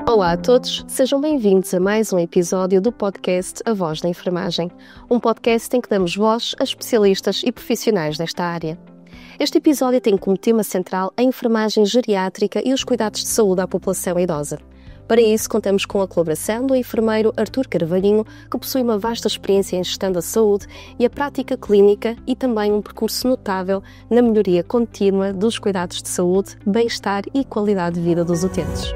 Olá a todos, sejam bem-vindos a mais um episódio do podcast A Voz da Enfermagem, um podcast em que damos voz a especialistas e profissionais desta área. Este episódio tem como tema central a enfermagem geriátrica e os cuidados de saúde à população idosa. Para isso, contamos com a colaboração do enfermeiro Artur Carvalhinho, que possui uma vasta experiência em gestão da saúde e a prática clínica e também um percurso notável na melhoria contínua dos cuidados de saúde, bem-estar e qualidade de vida dos utentes.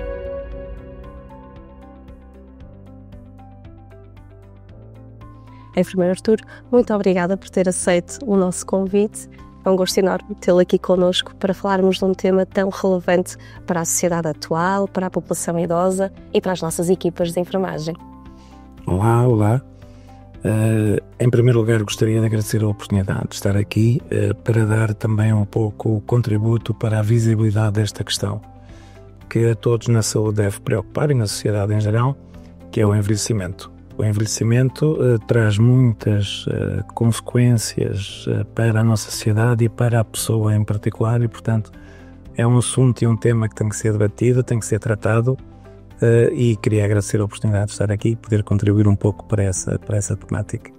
Enfermeiro Artur, muito obrigada por ter aceito o nosso convite. É um gosto enorme tê-lo aqui connosco para falarmos de um tema tão relevante para a sociedade atual, para a população idosa e para as nossas equipas de enfermagem. Olá. Em primeiro lugar, gostaria de agradecer a oportunidade de estar aqui para dar também um pouco o contributo para a visibilidade desta questão que a todos na saúde deve preocupar e na sociedade em geral, que é o envelhecimento. O envelhecimento traz muitas consequências para a nossa sociedade e para a pessoa em particular e, portanto, é um assunto e um tema que tem que ser debatido, tem que ser tratado e queria agradecer a oportunidade de estar aqui e poder contribuir um pouco para essa temática.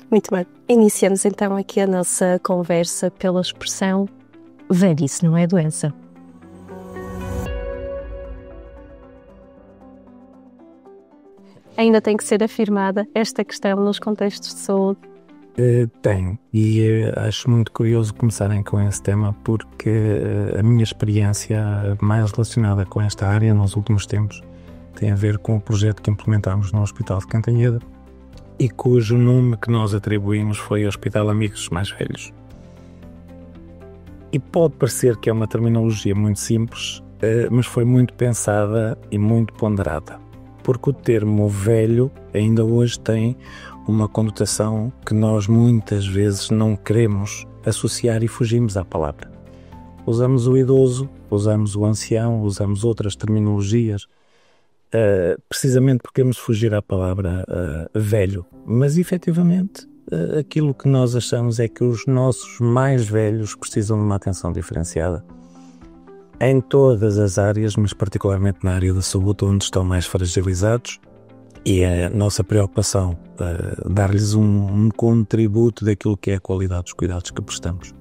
Muito bem. Iniciamos então aqui a nossa conversa pela expressão velhice não é doença. Ainda tem que ser afirmada esta questão nos contextos de saúde? Tem, e acho muito curioso começarem com esse tema porque a minha experiência mais relacionada com esta área nos últimos tempos tem a ver com o projeto que implementámos no Hospital de Cantanhede e cujo nome que nós atribuímos foi Hospital Amigos Mais Velhos. E pode parecer que é uma terminologia muito simples, mas foi muito pensada e muito ponderada. Porque o termo velho ainda hoje tem uma conotação que nós muitas vezes não queremos associar e fugimos à palavra. Usamos o idoso, usamos o ancião, usamos outras terminologias, precisamente porque queremos fugir à palavra velho. Mas, efetivamente, aquilo que nós achamos é que os nossos mais velhos precisam de uma atenção diferenciada. Em todas as áreas, mas particularmente na área da saúde, onde estão mais fragilizados, e é a nossa preocupação dar-lhes um contributo daquilo que é a qualidade dos cuidados que prestamos.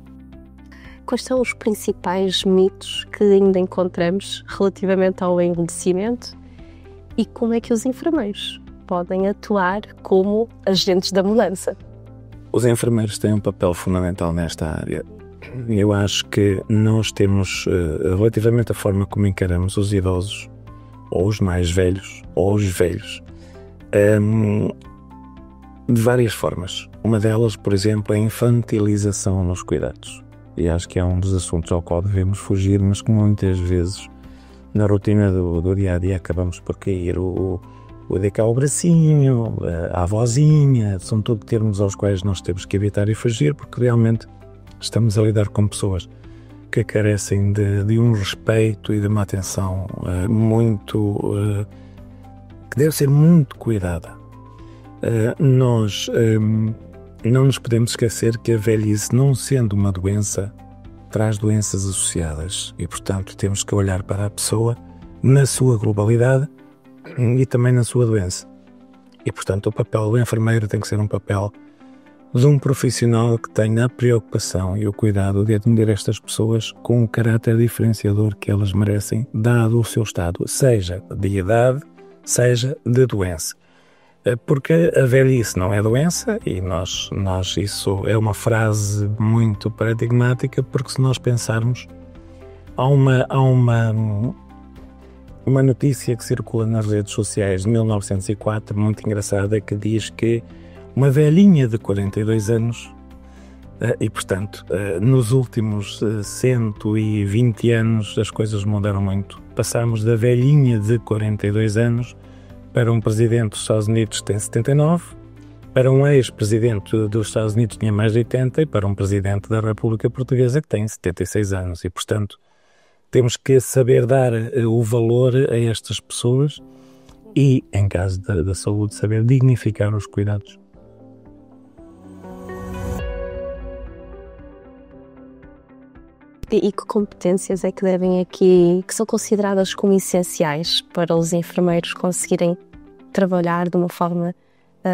Quais são os principais mitos que ainda encontramos relativamente ao envelhecimento e como é que os enfermeiros podem atuar como agentes da mudança? Os enfermeiros têm um papel fundamental nesta área. Eu acho que nós temos, relativamente à forma como encaramos os idosos, ou os mais velhos, ou os velhos, de várias formas. Uma delas, por exemplo, é a infantilização nos cuidados. E acho que é um dos assuntos ao qual devemos fugir, mas que muitas vezes, na rotina do dia-a-dia, acabamos por cair. O dedicar o bracinho, a avózinha, são tudo termos aos quais nós temos que evitar e fugir, porque realmente estamos a lidar com pessoas que carecem de um respeito e de uma atenção que deve ser muito cuidada. Nós não nos podemos esquecer que a velhice, não sendo uma doença, traz doenças associadas e, portanto, temos que olhar para a pessoa na sua globalidade e também na sua doença. E, portanto, o papel do enfermeiro tem que ser um papel de um profissional que tenha a preocupação e o cuidado de atender estas pessoas com o caráter diferenciador que elas merecem, dado o seu estado, seja de idade, seja de doença. Porque a velhice não é doença e nós isso é uma frase muito paradigmática, porque se nós pensarmos, há uma notícia que circula nas redes sociais de 1904, muito engraçada, que diz que uma velhinha de 42 anos, e portanto, nos últimos 120 anos as coisas mudaram muito. Passámos da velhinha de 42 anos para um presidente dos Estados Unidos que tem 79, para um ex-presidente dos Estados Unidos que tinha mais de 80 e para um presidente da República Portuguesa que tem 76 anos. E portanto, temos que saber dar o valor a estas pessoas e, em caso da saúde, saber dignificar os cuidados. E que competências é que que são consideradas como essenciais para os enfermeiros conseguirem trabalhar de uma forma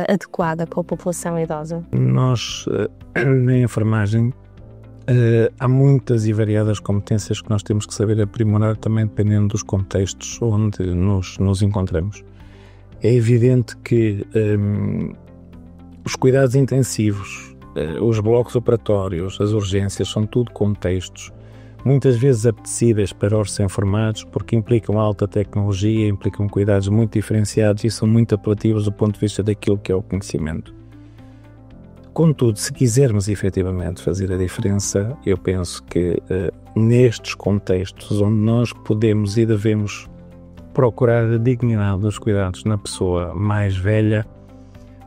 adequada com a população idosa? Nós, na enfermagem, há muitas e variadas competências que nós temos que saber aprimorar também dependendo dos contextos onde nos encontramos. É evidente que os cuidados intensivos, os blocos operatórios, as urgências, são tudo contextos muitas vezes apetecíveis para os recém-formados, porque implicam alta tecnologia, implicam cuidados muito diferenciados e são muito apelativos do ponto de vista daquilo que é o conhecimento. Contudo, se quisermos efetivamente fazer a diferença, eu penso que nestes contextos onde nós podemos e devemos procurar a dignidade dos cuidados na pessoa mais velha,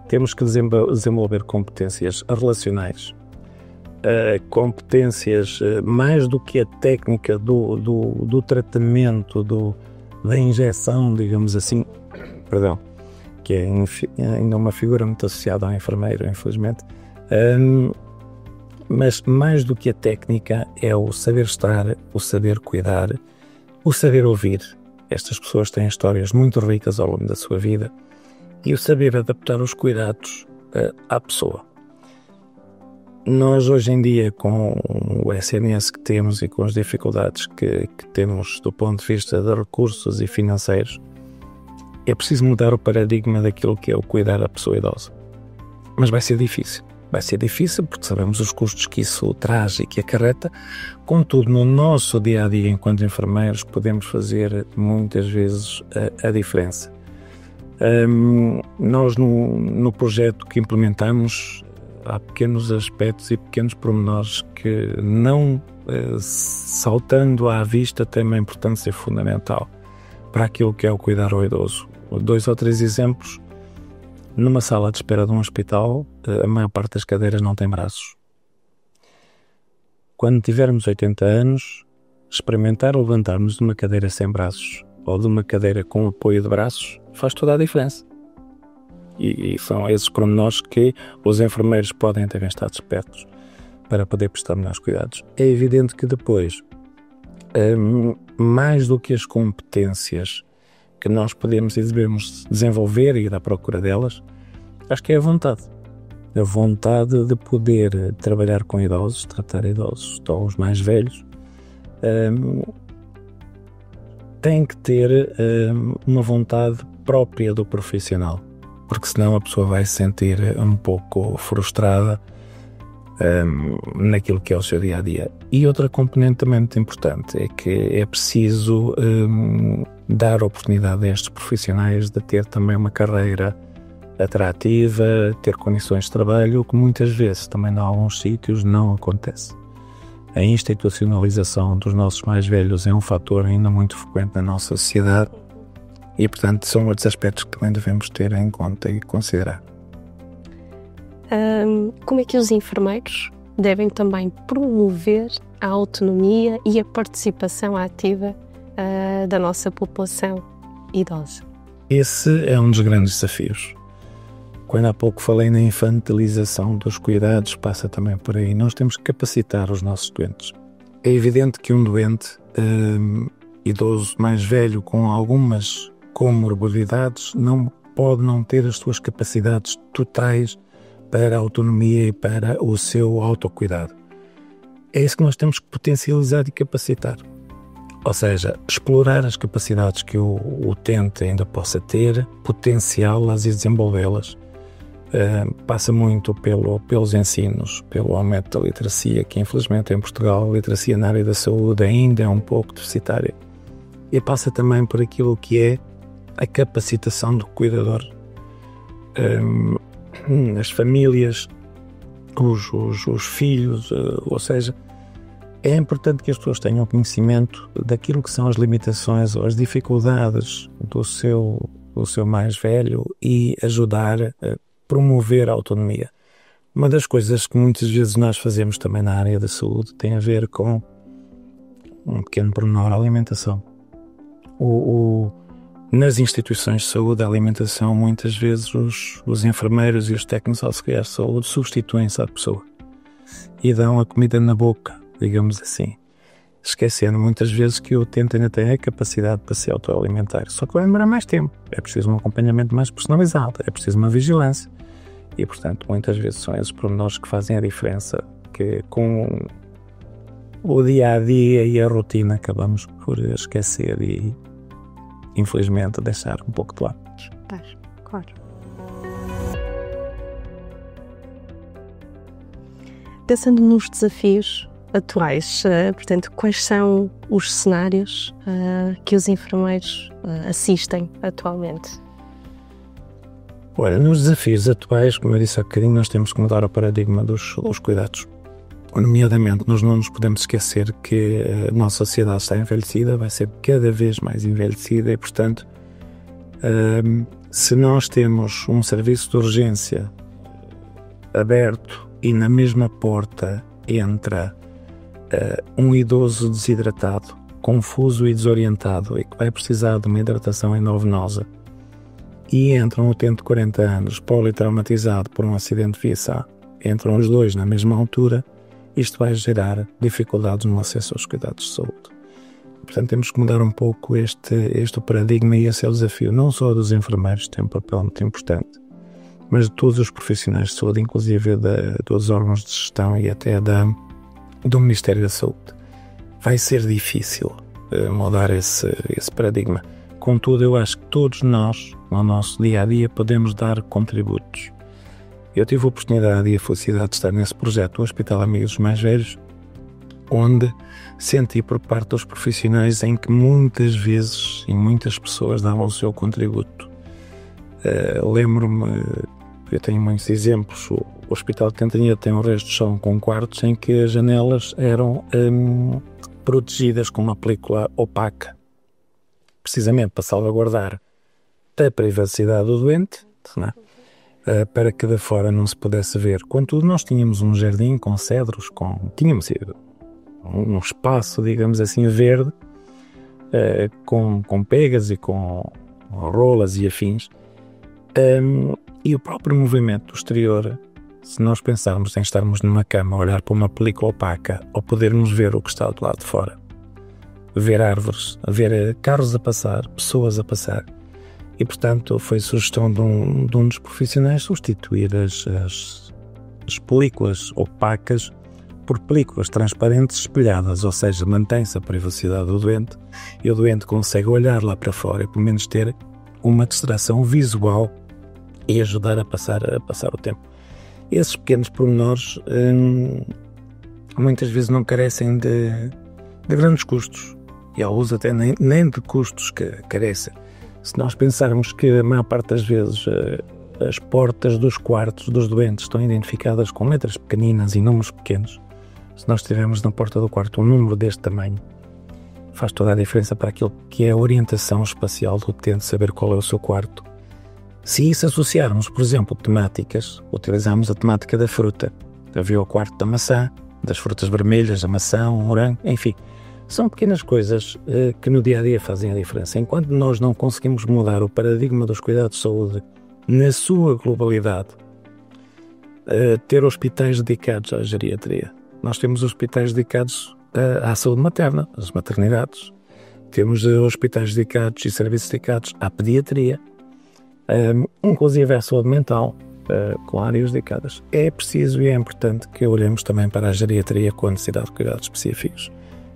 temos que desenvolver competências relacionais, competências mais do que a técnica do tratamento, da injeção, digamos assim, que é ainda uma figura muito associada ao enfermeiro, infelizmente, mas mais do que a técnica é o saber estar, o saber cuidar, o saber ouvir. Estas pessoas têm histórias muito ricas ao longo da sua vida e o saber adaptar os cuidados à pessoa. Nós hoje em dia, com o SNS que temos e com as dificuldades que temos do ponto de vista de recursos e financeiros, é preciso mudar o paradigma daquilo que é o cuidar da pessoa idosa. Mas vai ser difícil. Vai ser difícil porque sabemos os custos que isso traz e que acarreta. Contudo, no nosso dia-a-dia enquanto enfermeiros podemos fazer muitas vezes a diferença. Nós no projeto que implementamos há pequenos aspectos e pequenos pormenores que não saltando à vista têm uma importância fundamental para aquilo que é o cuidar ao idoso. 2 ou 3 exemplos. Numa sala de espera de um hospital, a maior parte das cadeiras não tem braços. Quando tivermos 80 anos, experimentar levantar-nos de uma cadeira sem braços ou de uma cadeira com apoio de braços faz toda a diferença. E são esses pormenores que os enfermeiros podem também estar despertos para poder prestar melhores cuidados. É evidente que depois, mais do que as competências que nós podemos e devemos desenvolver e ir à procura delas, acho que é a vontade. A vontade de poder trabalhar com idosos, tratar idosos ou os mais velhos, tem que ter uma vontade própria do profissional, porque senão a pessoa vai se sentir um pouco frustrada naquilo que é o seu dia-a-dia. E outra componente também muito importante é que é preciso dar oportunidade a estes profissionais de ter também uma carreira atrativa, ter condições de trabalho, o que muitas vezes também em alguns sítios não acontece. A institucionalização dos nossos mais velhos é um fator ainda muito frequente na nossa sociedade e, portanto, são outros aspectos que também devemos ter em conta e considerar. Como é que os enfermeiros devem também promover a autonomia e a participação ativa da nossa população idosa? Esse é um dos grandes desafios. Quando há pouco falei na infantilização dos cuidados, passa também por aí. Nós temos que capacitar os nossos doentes. É evidente que um doente idoso mais velho com algumas comorbilidades não pode não ter as suas capacidades totais para a autonomia e para o seu autocuidado. É isso que nós temos que potencializar e capacitar. Ou seja, explorar as capacidades que o utente ainda possa ter, potenciá-las e desenvolvê-las. Passa muito pelos ensinos, pelo aumento da literacia, que infelizmente em Portugal a literacia na área da saúde ainda é um pouco deficitária. E passa também por aquilo que é a capacitação do cuidador. As famílias, os filhos, ou seja, é importante que as pessoas tenham conhecimento daquilo que são as limitações ou as dificuldades do seu mais velho e ajudar a promover a autonomia. Uma das coisas que muitas vezes nós fazemos também na área da saúde tem a ver com um pequeno pormenor, a alimentação. Nas instituições de saúde, a alimentação, muitas vezes os enfermeiros e os técnicos auxiliares de saúde substituem-se à pessoa e dão a comida na boca, digamos assim. esquecendo muitas vezes que o utente ainda tem a capacidade para se autoalimentar. Só que vai demorar mais tempo, é preciso um acompanhamento mais personalizado, é preciso uma vigilância. E, portanto, muitas vezes são esses pormenores que fazem a diferença, que com o dia-a-dia e a rotina acabamos por esquecer e, infelizmente, deixar um pouco de lado. Claro. Pensando nos desafios atuais, portanto, quais são os cenários que os enfermeiros assistem atualmente? Olha, nos desafios atuais, como eu disse há bocadinho, nós temos que mudar o paradigma dos cuidados. Nomeadamente, nós não nos podemos esquecer que a nossa sociedade está envelhecida, vai ser cada vez mais envelhecida e, portanto, se nós temos um serviço de urgência aberto e na mesma porta entra um idoso desidratado, confuso e desorientado e que vai precisar de uma hidratação endovenosa, e entra um utente de 40 anos politraumatizado por um acidente de viação, entram os dois na mesma altura, isto vai gerar dificuldades no acesso aos cuidados de saúde. Portanto, temos que mudar um pouco este paradigma, e esse é o desafio, não só dos enfermeiros, que têm um papel muito importante, mas de todos os profissionais de saúde, inclusive dos órgãos de gestão e até do Ministério da Saúde. Vai ser difícil mudar esse paradigma. Contudo, eu acho que todos nós, no nosso dia-a-dia, podemos dar contributos. Eu tive a oportunidade e a felicidade de estar nesse projeto do Hospital Amigos dos Mais Velhos, onde senti por parte dos profissionais em que muitas vezes e muitas pessoas davam o seu contributo. Lembro-me, eu tenho muitos exemplos, o Hospital de Cantanhede tem um resto de chão com quartos em que as janelas eram protegidas com uma película opaca, precisamente para salvaguardar a privacidade do doente, não é? Para que de fora não se pudesse ver. Contudo, nós tínhamos um jardim com cedros, tínhamos um espaço, digamos assim, verde, com pegas e com rolas e afins, e o próprio movimento do exterior, se nós pensarmos em estarmos numa cama a olhar para uma película opaca, ou podermos ver o que está do lado de fora, ver árvores, ver carros a passar, pessoas a passar, e portanto foi sugestão de um dos profissionais substituir as películas opacas por películas transparentes espelhadas, ou seja, mantém-se a privacidade do doente e o doente consegue olhar lá para fora e pelo menos ter uma distração visual e ajudar a passar o tempo. Esses pequenos pormenores muitas vezes não carecem de grandes custos, e alguns até nem de custos que carecem. Se nós pensarmos que a maior parte das vezes as portas dos quartos dos doentes estão identificadas com letras pequeninas e números pequenos, se nós tivermos na porta do quarto um número deste tamanho, faz toda a diferença para aquilo que é a orientação espacial do utente, saber qual é o seu quarto. Se isso associarmos, por exemplo, temáticas, utilizamos a temática da fruta. Havia o quarto da maçã, das frutas vermelhas, a maçã, o morango, enfim. São pequenas coisas que no dia-a-dia fazem a diferença. Enquanto nós não conseguimos mudar o paradigma dos cuidados de saúde na sua globalidade, ter hospitais dedicados à geriatria. Nós temos hospitais dedicados à saúde materna, às maternidades. Temos hospitais dedicados e serviços dedicados à pediatria, inclusive à saúde mental, com áreas dedicadas. É preciso e é importante que olhemos também para a geriatria com a necessidade de cuidados específicos.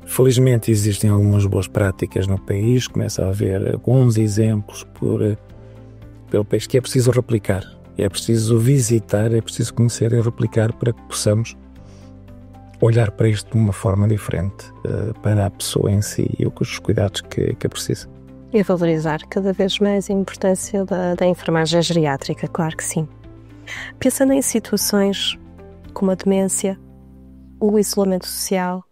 Felizmente existem algumas boas práticas no país, começa a haver alguns exemplos pelo país que é preciso replicar, é preciso visitar, é preciso conhecer e replicar para que possamos olhar para isto de uma forma diferente, para a pessoa em si e os cuidados que precisa. E valorizar cada vez mais a importância da enfermagem geriátrica, claro que sim. Pensando em situações como a demência, o isolamento social,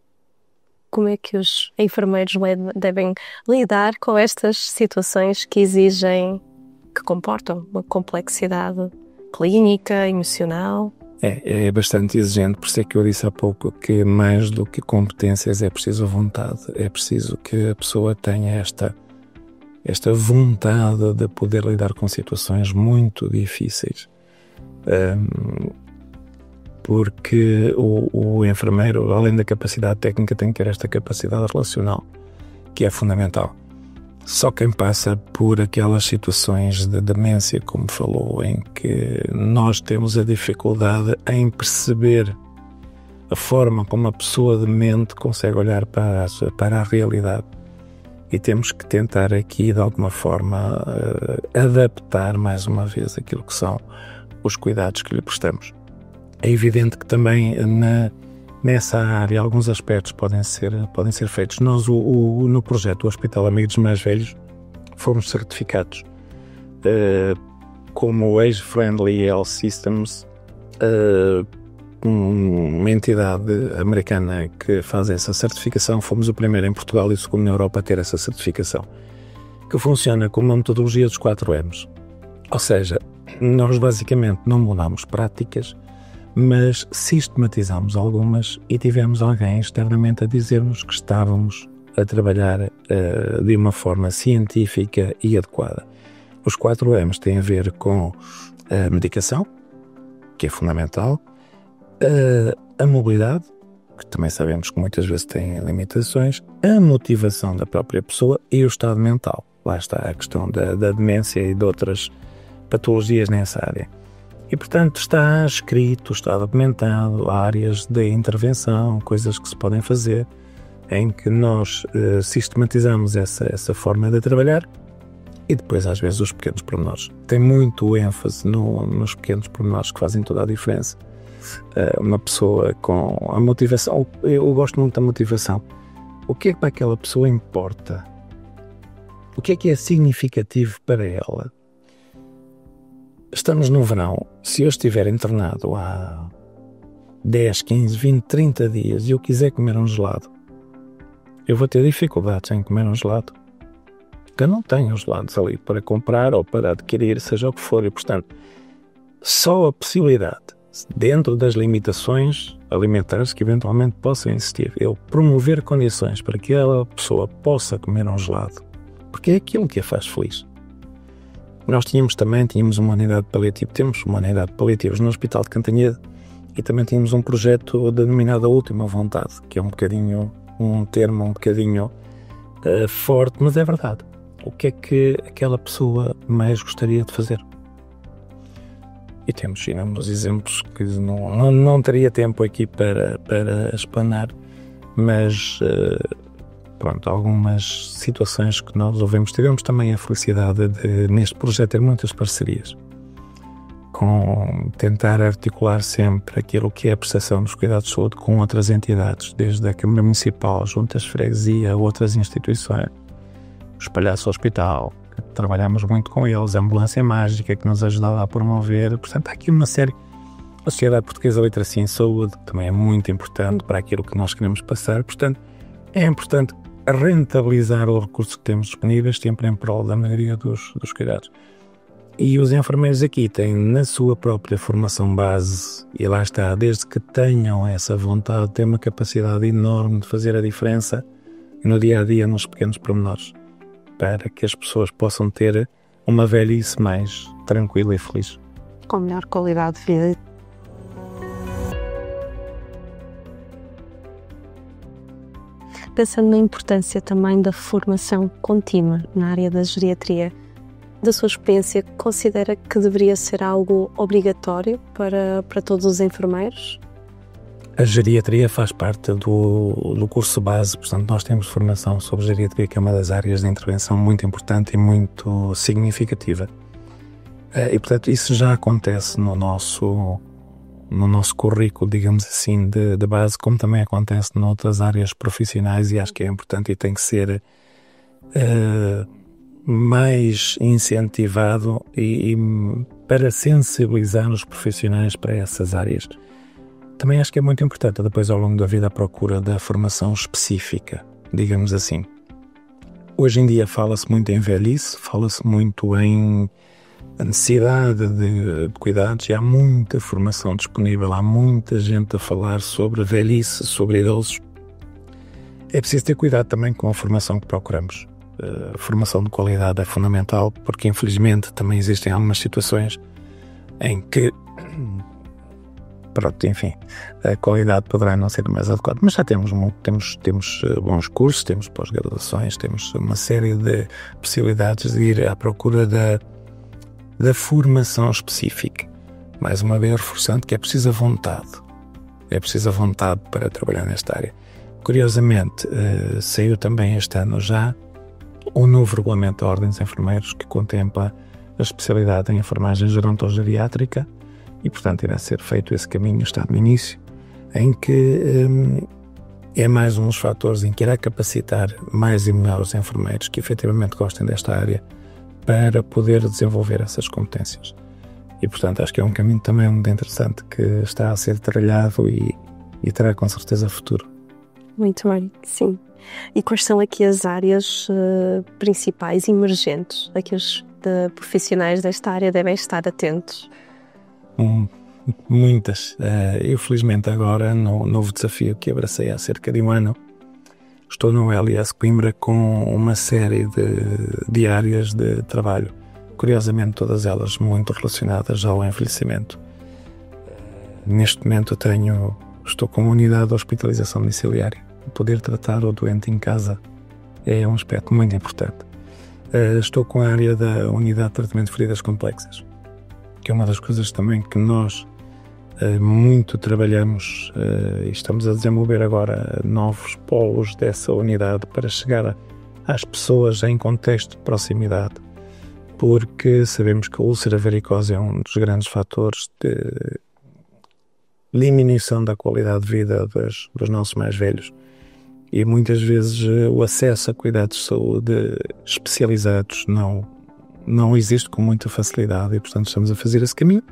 como é que os enfermeiros devem lidar com estas situações que comportam uma complexidade clínica, emocional? É bastante exigente, por isso é que eu disse há pouco que mais do que competências é preciso vontade, é preciso que a pessoa tenha esta vontade de poder lidar com situações muito difíceis. porque o enfermeiro, além da capacidade técnica, tem que ter esta capacidade relacional, que é fundamental. Só quem passa por aquelas situações de demência, como falou, em que nós temos a dificuldade em perceber a forma como a pessoa demente consegue olhar para a realidade, e temos que tentar aqui de alguma forma adaptar mais uma vez aquilo que são os cuidados que lhe prestamos. É evidente que também nessa área alguns aspectos podem ser feitos. Nós no projeto do Hospital Amigo dos Mais Velhos fomos certificados como Age Friendly Health Systems, uma entidade americana que faz essa certificação. Fomos o primeiro em Portugal e o segundo na Europa a ter essa certificação, que funciona com uma metodologia dos 4M's. Ou seja, nós basicamente não mudamos práticas, mas sistematizamos algumas e tivemos alguém externamente a dizer-nos que estávamos a trabalhar de uma forma científica e adequada. Os 4M's têm a ver com a medicação, que é fundamental, a mobilidade, que também sabemos que muitas vezes tem limitações, a motivação da própria pessoa e o estado mental. Lá está a questão da demência e de outras patologias nessa área. E, portanto, está escrito, está documentado áreas de intervenção, coisas que se podem fazer, em que nós sistematizamos essa forma de trabalhar, e depois, às vezes, os pequenos pormenores. Tem muito ênfase nos pequenos pormenores que fazem toda a diferença. Uma pessoa com a motivação, eu gosto muito da motivação. O que é que para aquela pessoa importa? O que é significativo para ela? Estamos no verão. Se eu estiver internado há 10, 15, 20, 30 dias e eu quiser comer um gelado, eu vou ter dificuldades em comer um gelado. Eu não tenho gelados ali para comprar ou para adquirir, seja o que for. E, portanto, só a possibilidade, dentro das limitações alimentares que eventualmente possam existir, eu promover condições para que aquela pessoa possa comer um gelado, porque é aquilo que a faz feliz. Nós tínhamos uma unidade paliativa, temos uma unidade de paliativos no Hospital de Cantanhede, e também tínhamos um projeto denominado A Última Vontade, que é um termo um bocadinho forte, mas é verdade. O que é que aquela pessoa mais gostaria de fazer? E temos inúmeros exemplos que não teria tempo aqui para explanar, mas pronto, algumas situações que nós ouvimos. Tivemos também a felicidade de, neste projeto, ter muitas parcerias, com tentar articular sempre aquilo que é a prestação dos cuidados de saúde com outras entidades, desde a Câmara Municipal, juntas de freguesia, outras instituições, os Palhaços Hospital, que trabalhamos muito com eles, a Ambulância Mágica, que nos ajudava a promover. Portanto, há aqui uma série. A Sociedade Portuguesa de Literacia em Saúde, que também é muito importante para aquilo que nós queremos passar. Portanto, é importante rentabilizar os recursos que temos disponíveis, sempre em prol da maioria dos cuidados. E os enfermeiros aqui têm na sua própria formação base, e lá está, desde que tenham essa vontade, têm uma capacidade enorme de fazer a diferença no dia-a-dia, nos pequenos pormenores, para que as pessoas possam ter uma velhice mais tranquila e feliz. Com melhor qualidade de vida. Pensando na importância também da formação contínua na área da geriatria, da sua experiência, considera que deveria ser algo obrigatório para todos os enfermeiros? A geriatria faz parte do curso base, portanto nós temos formação sobre geriatria, que é uma das áreas de intervenção muito importante e muito significativa. E portanto isso já acontece no nosso currículo, digamos assim, de base, como também acontece noutras áreas profissionais, e acho que é importante e tem que ser mais incentivado e para sensibilizar os profissionais para essas áreas. Também acho que é muito importante depois, ao longo da vida, a procura da formação específica, digamos assim. Hoje em dia fala-se muito em velhice, fala-se muito em necessidade de cuidados, e há muita formação disponível, há muita gente a falar sobre velhice, sobre idosos. É preciso ter cuidado também com a formação que procuramos. A formação de qualidade é fundamental, porque infelizmente também existem algumas situações em que pronto, enfim, a qualidade poderá não ser a mais adequada, mas já temos bons cursos, temos pós-graduações, temos uma série de possibilidades de ir à procura da formação específica. Mais uma vez reforçando que é preciso a vontade para trabalhar nesta área. Curiosamente, saiu também este ano já o novo regulamento da Ordem dos Enfermeiros, que contempla a especialidade em enfermagem gerontogeriátrica e, portanto, irá ser feito esse caminho, está no início, em que é mais um dos fatores em que irá capacitar mais e melhor os enfermeiros que efetivamente gostem desta área para poder desenvolver essas competências. E, portanto, acho que é um caminho também muito interessante que está a ser trilhado e terá com certeza futuro. Muito bem, sim. E quais são aqui as áreas principais, emergentes, a que os profissionais desta área devem estar atentos? Muitas. Eu, felizmente, agora, no novo desafio que abracei há cerca de um ano, estou no LIS Coimbra com uma série de áreas de trabalho. Curiosamente, todas elas muito relacionadas ao envelhecimento. Neste momento, estou com uma unidade de hospitalização domiciliária. Poder tratar o doente em casa é um aspecto muito importante. Estou com a área da unidade de tratamento de feridas complexas, que é uma das coisas também que nós muito trabalhamos e estamos a desenvolver agora novos polos dessa unidade para chegar às pessoas em contexto de proximidade, porque sabemos que a úlcera varicose é um dos grandes fatores de diminuição da qualidade de vida dos nossos mais velhos. E muitas vezes o acesso a cuidados de saúde especializados não existe com muita facilidade e, portanto, estamos a fazer esse caminho.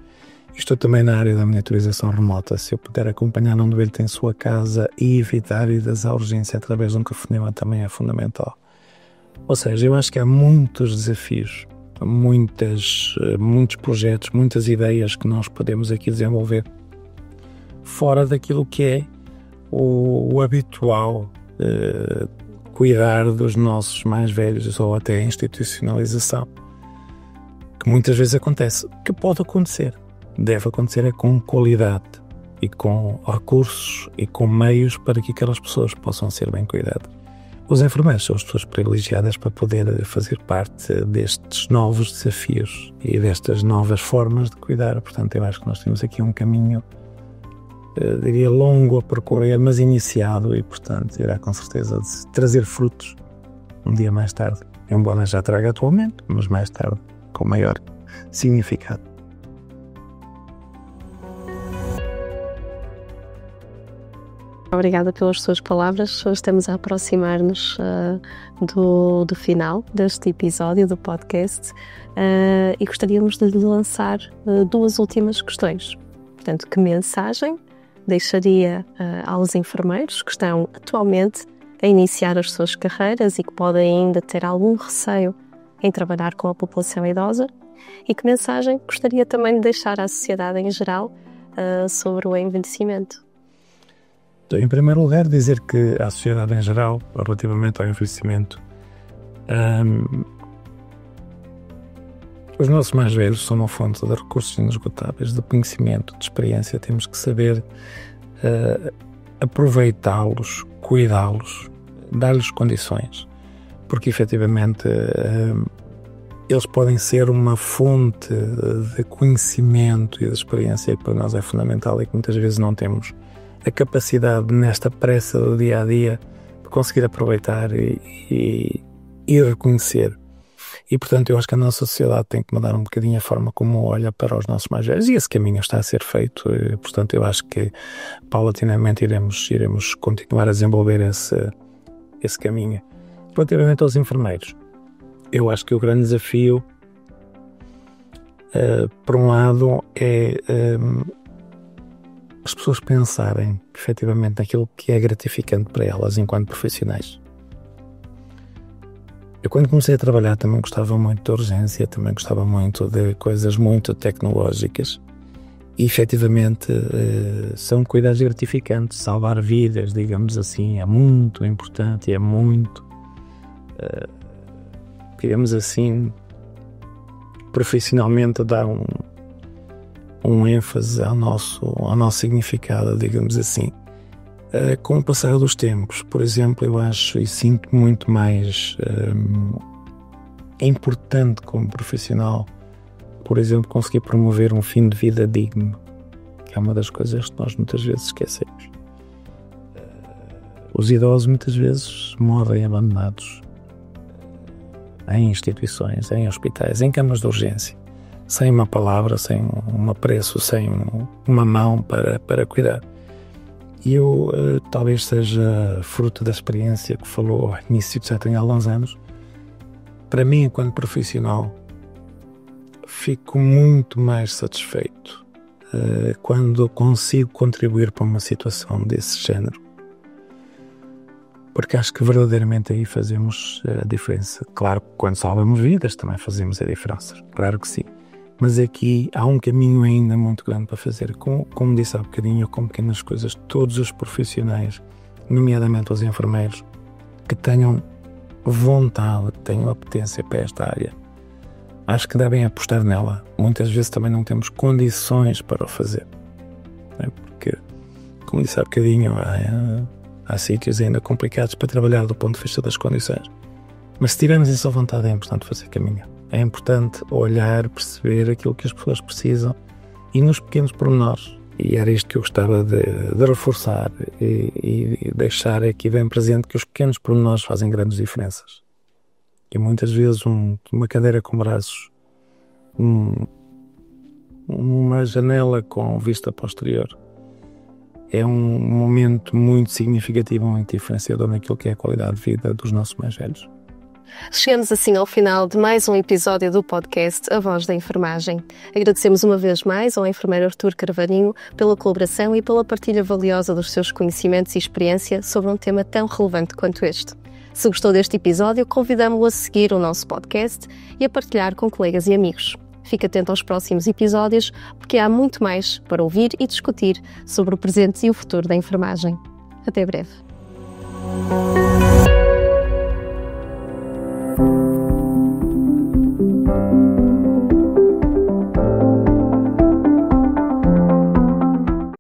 Estou também na área da monitorização remota. Se eu puder acompanhar um doente em sua casa e evitar idas à urgência através de um telefonema também é fundamental. Ou seja, eu acho que há muitos desafios, muitos projetos, muitas ideias que nós podemos aqui desenvolver fora daquilo que é o habitual cuidar dos nossos mais velhos ou até a institucionalização, que muitas vezes acontece, que pode acontecer, deve acontecer com qualidade e com recursos e com meios para que aquelas pessoas possam ser bem cuidadas. Os enfermeiros são as pessoas privilegiadas para poder fazer parte destes novos desafios e destas novas formas de cuidar. Portanto, eu acho que nós temos aqui um caminho, diria, longo a percorrer, mas iniciado e, portanto, irá com certeza trazer frutos um dia mais tarde. Embora já traga atualmente, mas mais tarde com maior significado. Obrigada pelas suas palavras. Estamos a aproximar-nos do final deste episódio do podcast e gostaríamos de lhe lançar duas últimas questões. Portanto, que mensagem deixaria aos enfermeiros que estão atualmente a iniciar as suas carreiras e que podem ainda ter algum receio em trabalhar com a população idosa? E que mensagem gostaria também de deixar à sociedade em geral sobre o envelhecimento? Em primeiro lugar, dizer que à sociedade em geral, relativamente ao envelhecimento, os nossos mais velhos são uma fonte de recursos inesgotáveis, de conhecimento, de experiência. Temos que saber aproveitá-los, cuidá-los, dar-lhes condições, porque efetivamente eles podem ser uma fonte de conhecimento e de experiência que para nós é fundamental e que muitas vezes não temos a capacidade, nesta pressa do dia a dia, de conseguir aproveitar e reconhecer. E, portanto, eu acho que a nossa sociedade tem que mudar um bocadinho a forma como olha para os nossos mais velhos, e esse caminho está a ser feito. E, portanto, eu acho que paulatinamente iremos continuar a desenvolver esse caminho. Relativamente aos enfermeiros, eu acho que o grande desafio, por um lado, é as pessoas pensarem efetivamente naquilo que é gratificante para elas enquanto profissionais. Eu, quando comecei a trabalhar, também gostava muito de urgência, também gostava muito de coisas muito tecnológicas e efetivamente são cuidados gratificantes. Salvar vidas, digamos assim, é muito importante, é muito, digamos assim, profissionalmente dá um ênfase ao nosso significado, digamos assim. Com o passar dos tempos, por exemplo, eu acho e sinto muito mais importante como profissional, por exemplo, conseguir promover um fim de vida digno, que é uma das coisas que nós muitas vezes esquecemos. Os idosos muitas vezes morrem abandonados em instituições, em hospitais, em camas de urgência, sem uma palavra, sem um apreço, sem uma mão para cuidar. E eu talvez seja fruto da experiência que falou ao início, que já tenho há alguns anos. Para mim, enquanto profissional, fico muito mais satisfeito quando consigo contribuir para uma situação desse género. Porque acho que verdadeiramente aí fazemos a diferença. Claro que quando salvamos vidas também fazemos a diferença, claro que sim. Mas aqui há um caminho ainda muito grande para fazer. Como disse há bocadinho, com pequenas coisas, todos os profissionais, nomeadamente os enfermeiros, que tenham vontade, que tenham apetência para esta área, acho que devem apostar nela. Muitas vezes também não temos condições para o fazer. Porque, como disse há bocadinho, há sítios ainda complicados para trabalhar do ponto de vista das condições. Mas se tivermos essa vontade, é importante fazer caminho. É importante olhar, perceber aquilo que as pessoas precisam e nos pequenos pormenores. E era isto que eu gostava de reforçar e deixar aqui bem presente, que os pequenos pormenores fazem grandes diferenças. E muitas vezes uma cadeira com braços, uma janela com vista posterior, é um momento muito significativo, muito diferenciador naquilo que é a qualidade de vida dos nossos mais velhos. Chegamos assim ao final de mais um episódio do podcast A Voz da Enfermagem. Agradecemos uma vez mais ao enfermeiro Artur Carvalhinho pela colaboração e pela partilha valiosa dos seus conhecimentos e experiência sobre um tema tão relevante quanto este. Se gostou deste episódio, convidamo-o a seguir o nosso podcast e a partilhar com colegas e amigos. Fique atento aos próximos episódios, porque há muito mais para ouvir e discutir sobre o presente e o futuro da enfermagem. Até breve.